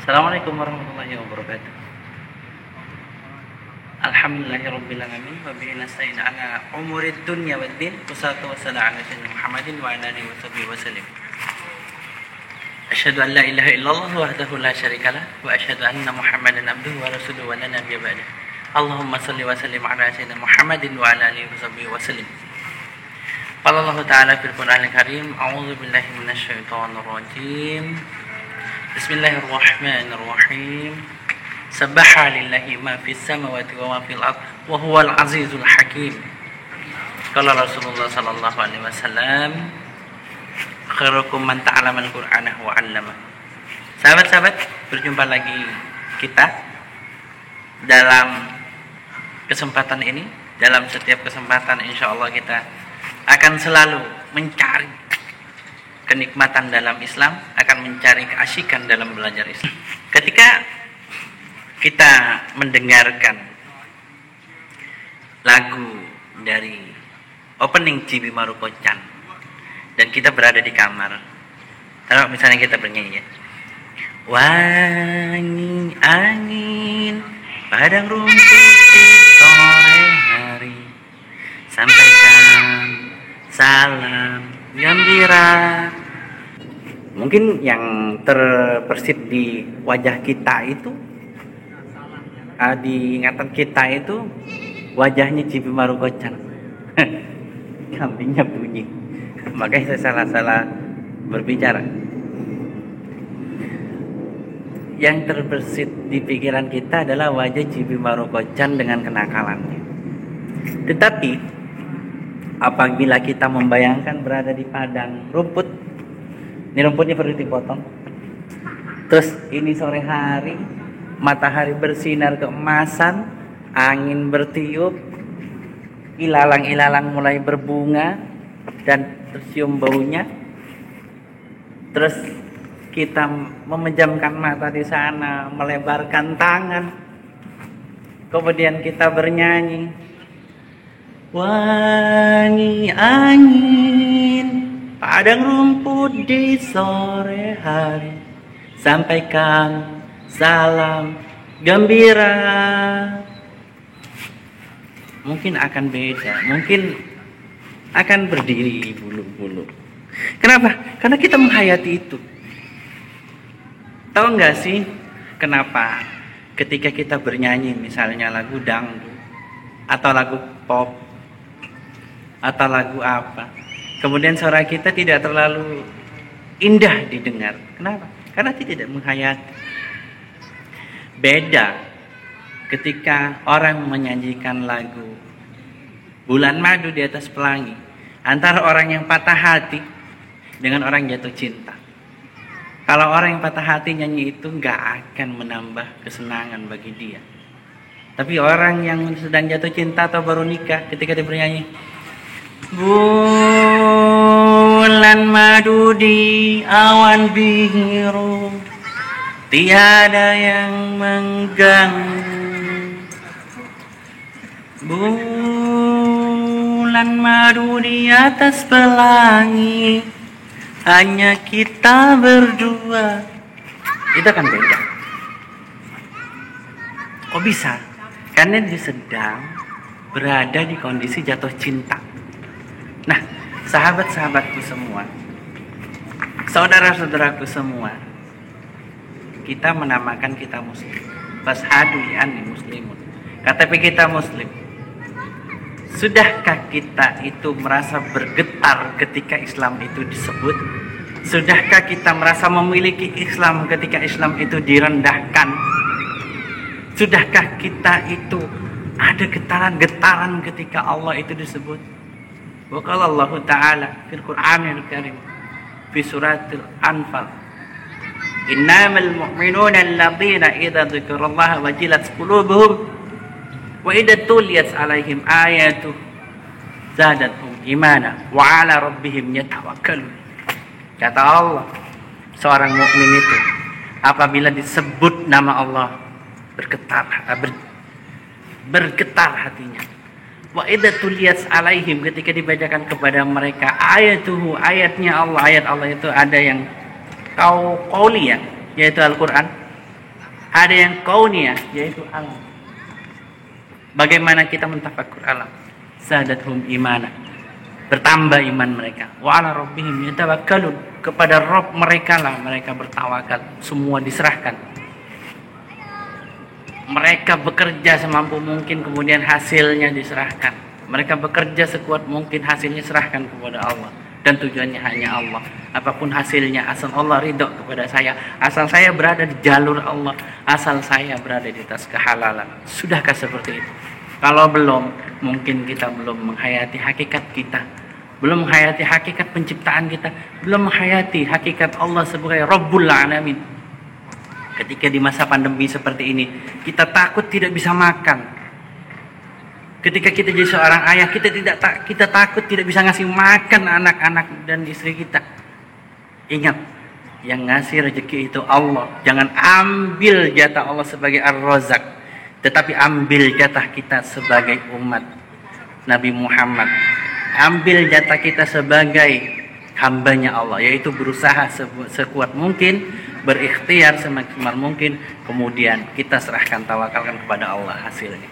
Assalamualaikum warahmatullahi wabarakatuh. Alhamdulillahirrabbilalamin. Wa bihi nasta'in ala umurid dunya waddin. Wassalatu wassalamu ala sayyidina Muhammadin wa ala alihi washabihi wasallam. Asyhadu an la ilaha illallah wahdahu la syarikalah wa asyhadu anna Muhammadan abduhu wa rasuluhu wa la nabiyya ba'dah. Allahumma shalli wa sallim ala sayyidina Muhammadin wa ala alihi washabihi wasallam. Qala Allah Ta'ala fil Qur'anil Karim, a'udzu billahi minasyaitonir rajim. Bismillahirrahmanirrahim. Sabbaha lillahi ma fis samawati wa ma fil ard wa huwal azizul hakim. Qala Rasulullah sallallahu alaihi wasallam, khairukum man ta'allama al-Qur'ana wa 'allama. Sahabat-sahabat, berjumpa lagi kita dalam kesempatan ini. Dalam setiap kesempatan insyaallah kita akan selalu mencari kenikmatan dalam Islam, akan mencari keasyikan dalam belajar Islam. Ketika kita mendengarkan lagu dari opening Cibi Marukocan dan kita berada di kamar, kalau misalnya kita bernyanyi ya, wangi angin padang rumput di sore hari, sampaikan salam gembira. Mungkin yang terbersit di wajah kita itu, di ingatan kita itu wajahnya Cibi Marukocan. Kambingnya bunyi, makanya saya salah berbicara. Yang terbersit di pikiran kita adalah wajah Cibi Marukocan dengan kenakalannya. Tetapi apabila kita membayangkan berada di padang rumput, ini rumputnya perlu dipotong, terus ini sore hari, matahari bersinar keemasan, angin bertiup, ilalang-ilalang mulai berbunga dan tercium baunya, terus kita memejamkan mata di sana, melebarkan tangan, kemudian kita bernyanyi, wangi angin padang rumput di sore hari, sampaikan salam gembira. Mungkin akan beda, mungkin akan berdiri bulu-bulu. Kenapa? Karena kita menghayati itu. Tahu nggak sih kenapa ketika kita bernyanyi misalnya lagu dangdut atau lagu pop atau lagu apa, kemudian suara kita tidak terlalu indah didengar? Kenapa? Karena tidak menghayati. Beda ketika orang menyanyikan lagu Bulan Madu di Atas Pelangi, antara orang yang patah hati dengan orang jatuh cinta. Kalau orang yang patah hati nyanyi itu nggak akan menambah kesenangan bagi dia. Tapi orang yang sedang jatuh cinta atau baru nikah, ketika dia bernyanyi bulan madu di awan biru, tiada yang mengganggu, bulan madu di atas pelangi, hanya kita berdua. Itu akan beda. Oh bisa? Karena dia sedang berada di kondisi jatuh cinta. Nah, sahabat-sahabatku semua, saudara-saudaraku semua, kita menamakan kita muslim. Fashhadu li'anni muslimun. KTP kita muslim. Sudahkah kita itu merasa bergetar ketika Islam itu disebut? Sudahkah kita merasa memiliki Islam ketika Islam itu direndahkan? Sudahkah kita itu ada getaran-getaran ketika Allah itu disebut? Wa qala Allah Ta'ala fil Qur'anil Karim fi suratil Anfal, innamal mu'minuna alladzina idza dzukirallaha wajilat qulubuhum wa idza tuliyat 'alaihim ayatuhu zadatuhum imana wa 'ala rabbihim yatawakkalun. Kata Allah, seorang mukmin itu apabila disebut nama Allah bergetar hatinya. Wa idza tuliyat 'alaihim, ketika dibacakan kepada mereka ayatuhu, ayatnya Allah. Ayat Allah itu ada yang qauliyah, yaitu Al-Qur'an, Ada yang kauniyah, yaitu alam. Bagaimana kita mentafakkur alam? Zadathum imana. Bertambah iman mereka. Wa ala rabbihim yatawakkalun. Kepada Rabb mereka lah mereka bertawakal. Semua diserahkan. Mereka bekerja semampu mungkin, kemudian hasilnya diserahkan. Mereka bekerja sekuat mungkin, hasilnya serahkan kepada Allah. Dan tujuannya hanya Allah. Apapun hasilnya, asal Allah ridho kepada saya, asal saya berada di jalur Allah, asal saya berada di atas kehalalan. Sudahkah seperti itu? Kalau belum, mungkin kita belum menghayati hakikat kita, belum menghayati hakikat penciptaan kita, belum menghayati hakikat Allah sebagai Rabbul Alamin. Ketika di masa pandemi seperti ini, kita takut tidak bisa makan. Ketika kita jadi seorang ayah, kita takut tidak bisa ngasih makan anak-anak dan istri kita. Ingat, yang ngasih rezeki itu Allah. Jangan ambil jatah Allah sebagai Ar-Razzaq, tetapi ambil jatah kita sebagai umat Nabi Muhammad. Ambil jatah kita sebagai hambanya Allah, yaitu berusaha sekuat mungkin, berikhtiar semaksimal mungkin, kemudian kita serahkan, tawakalkan kepada Allah hasilnya.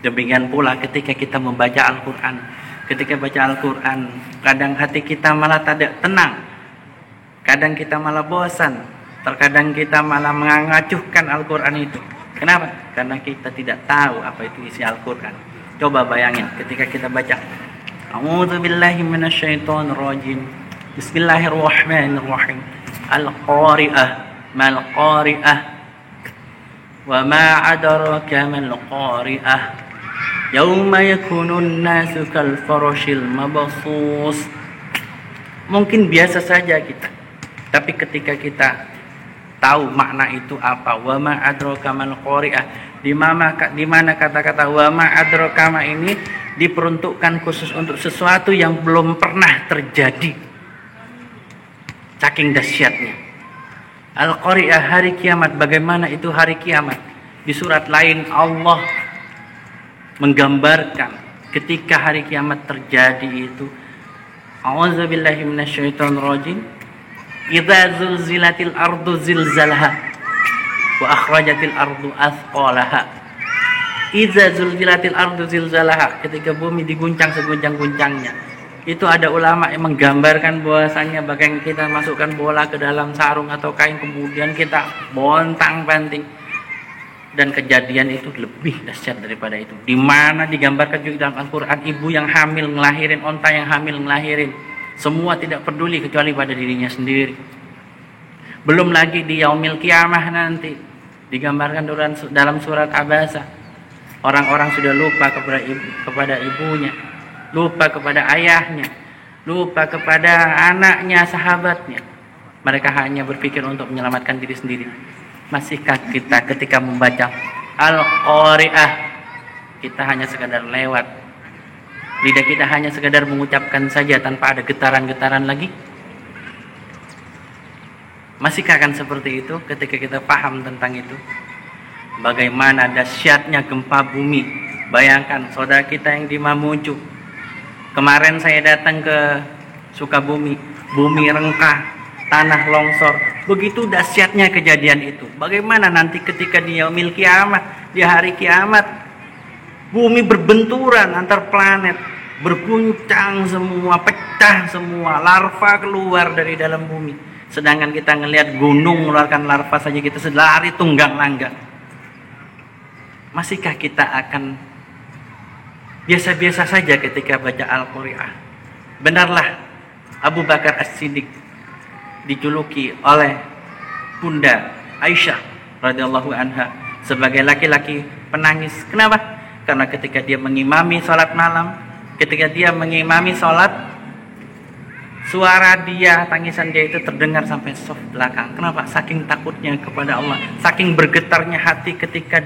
Demikian pula ketika kita membaca Al-Quran. Ketika baca Al-Quran, kadang hati kita malah tidak tenang. Kadang kita malah bosan. Terkadang kita malah mengacuhkan Al-Quran itu. Kenapa? Karena kita tidak tahu apa itu isi Al-Quran. Coba bayangin ketika kita baca A'udzubillahi minasyaitonirrajim. Bismillahirrahmanirrahim. Al-Qari'ah. Mal-Qari'ah. Wa ma adraka mal-Qari'ah. Yauma yakunun nasu kal farashil mabsus. Mungkin biasa saja kita, tapi ketika kita tahu makna itu apa, wa ma adraka mal qari'ah, di mana kata-kata wa ma adraka ini diperuntukkan khusus untuk sesuatu yang belum pernah terjadi. Saking dahsyatnya. Al-Qari'ah, hari kiamat. Bagaimana itu hari kiamat? Di surat lain Allah menggambarkan ketika hari kiamat terjadi itu. A'udzubillahi minasyaitonirrajim. Idza zulzilatil ardu zilzalaha wa akhrajatil ardu athqalaha. Idza zulzilatil ardu zilzalaha, ketika bumi diguncang seguncang-guncangnya. Itu ada ulama yang menggambarkan bahwasanya bagaikan kita masukkan bola ke dalam sarung atau kain, kemudian kita bontang-panting. Dan kejadian itu lebih dahsyat daripada itu. Di mana digambarkan juga dalam Al-Quran, ibu yang hamil ngelahirin, onta yang hamil ngelahirin. Semua tidak peduli kecuali pada dirinya sendiri. Belum lagi di yaumil kiamah nanti. Digambarkan dalam surat Abasa. Orang-orang sudah lupa kepada ibunya. Lupa kepada ayahnya. Lupa kepada anaknya, sahabatnya. Mereka hanya berpikir untuk menyelamatkan diri sendiri. Masihkah kita ketika membaca Al-Qari'ah, kita hanya sekadar lewat, lidah kita hanya sekadar mengucapkan saja tanpa ada getaran-getaran lagi? Masihkah akan seperti itu ketika kita paham tentang itu? Bagaimana dahsyatnya gempa bumi. Bayangkan saudara kita yang di Mamuju. Kemarin saya datang ke Sukabumi, bumi rengkah, tanah longsor. Begitu dahsyatnya kejadian itu. Bagaimana nanti ketika di yaumil kiamat, di hari kiamat, bumi berbenturan antar planet, berguncang semua, pecah semua, larva keluar dari dalam bumi. Sedangkan kita ngelihat gunung mengeluarkan larva saja kita lari tunggang langgang. Masihkah kita akan biasa-biasa saja ketika baca Al-Qari'ah? Benarlah Abu Bakar As-Siddiq dijuluki oleh Bunda Aisyah radhiyallahu anha sebagai laki-laki penangis. Kenapa? Karena ketika dia mengimami sholat malam, ketika dia mengimami sholat, suara dia, tangisan dia itu terdengar sampai soft belakang. Kenapa? Saking takutnya kepada Allah, saking bergetarnya hati ketika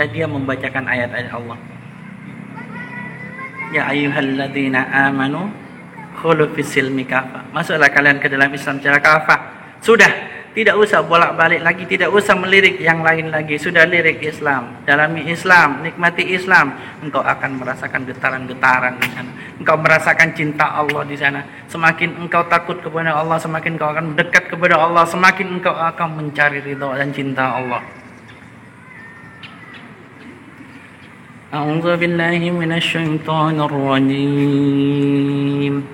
dia membacakan ayat-ayat Allah. Ya ayyuhalladzina amanu khulu fis silmi kafah. Masuklah kalian ke dalam Islam secara kafah. Sudah, Tidak usah bolak-balik lagi, tidak usah melirik yang lain lagi. Sudah lirik Islam, dalami Islam, nikmati Islam. Engkau akan merasakan getaran-getaran di sana. Engkau merasakan cinta Allah di sana. Semakin engkau takut kepada Allah, semakin engkau akan mendekat kepada Allah, semakin engkau akan mencari ridha dan cinta Allah. A'udzu billahi minasyaitonir rajim.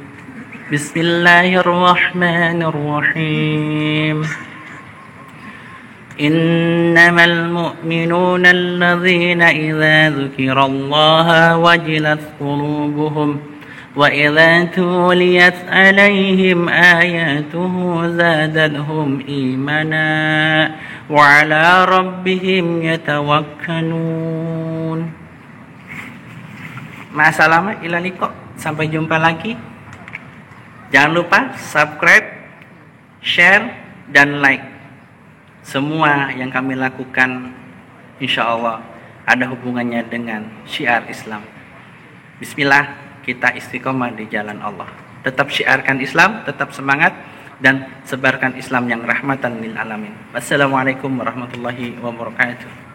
Bismillahirrahmanirrahim. إنما المؤمنون الذين إذا ذكر الله وجلت قلوبهم وإذا توليت عليهم آياته زادتهم إيمانا وعلى ربهم يتوكلون. Ma'assalamah, ila liqa. Sampai jumpa lagi. Jangan lupa subscribe, share, dan like. Semua yang kami lakukan insya Allah ada hubungannya dengan syiar Islam. Bismillah, kita istiqomah di jalan Allah. Tetap syiarkan Islam, tetap semangat, dan sebarkan Islam yang rahmatan lil alamin. Wassalamualaikum warahmatullahi wabarakatuh.